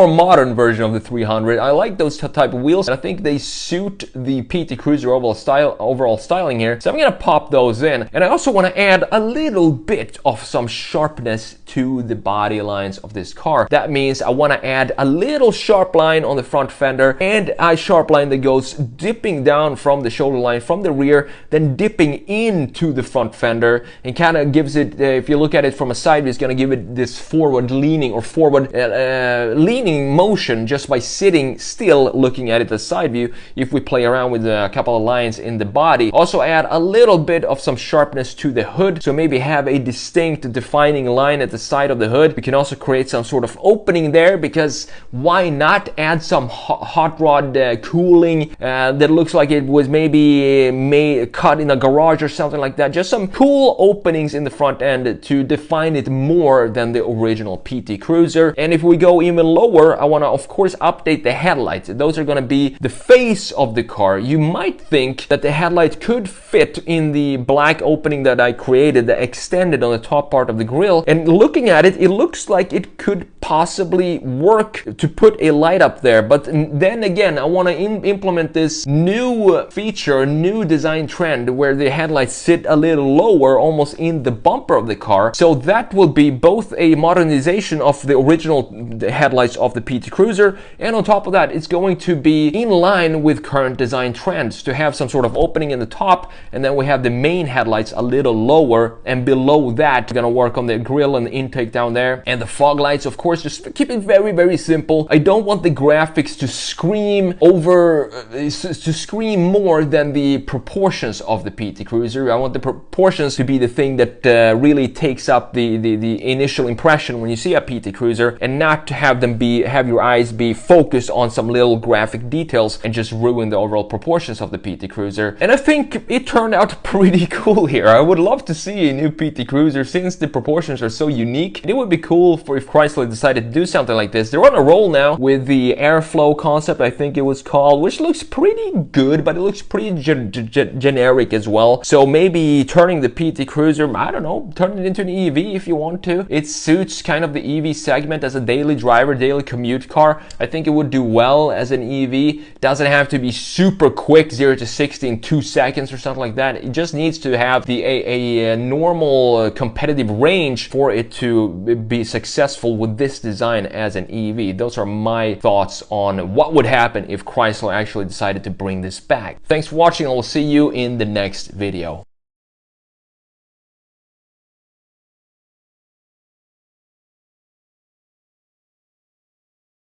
more modern version of the 300. I like those type of wheels. I think they suit the PT Cruiser overall styling here. So I'm gonna pop those in. And I also want to add a little bit of some sharpness to the body lines of this car. That means I want to add a little sharp line on the front fender and a sharp line that goes dipping down from the shoulder line from the rear, then dipping into the front fender, and kind of gives it, if you look at it from a side view, it's going to give it this forward leaning or forward leaning motion just by sitting still looking at it as side view. If we play around with a couple of lines in the body, also add a little bit of some sharpness to the hood, so maybe have a distinct defining line at the side of the hood. We can also create some sort of opening there, because why not add some hot rod cooling that looks like it was maybe cut in a garage or something like that. Just some cool openings in the front end to define it more than the original PT Cruiser. And if we go even lower, I want to of course update the headlights. Those are going to be the face of the car. You might think that the headlights could fit in the black opening that I created that extended on the top part of the grille, and looking at it, it looks like it could possibly work to put a light up there. But then again, I want to implement this new feature, new design trend where the headlights sit a little lower, almost in the bumper of the car. So that will be both a modernization of the original headlights of the PT Cruiser, and on top of that, it's going to be in line with current design trends to have some sort of opening in the top, and then we have the main headlights a little lower, and below that we're going to work on the grille and the intake down there, and the fog lights, of course. Just keep it very, very simple. I don't want the graphics to scream more than the proportions of the PT Cruiser. I want the proportions to be the thing that really takes up the initial impression when you see a PT Cruiser, and not to have your eyes be focused on some little graphic details and just ruin the overall proportions of the PT Cruiser. And I think it turned out pretty cool here. I would love to see a new PT Cruiser since the proportions are so unique. It would be cool if Chrysler decided to do something like this. They're on a roll now with the Airflow concept, I think it was called, which looks pretty good, but it looks pretty generic as well. So maybe turning the PT Cruiser, I don't know, turn it into an EV if you want to. It suits kind of the EV segment as a daily driver, daily commute car. I think it would do well as an EV. Doesn't have to be super quick, 0 to 60 in 2 seconds or something like that. It just needs to have a normal competitive range for it to be successful with this design as an EV. Those are my thoughts on what would happen if Chrysler actually decided to bring this back. Thanks for watching, and we'll see you in the next video.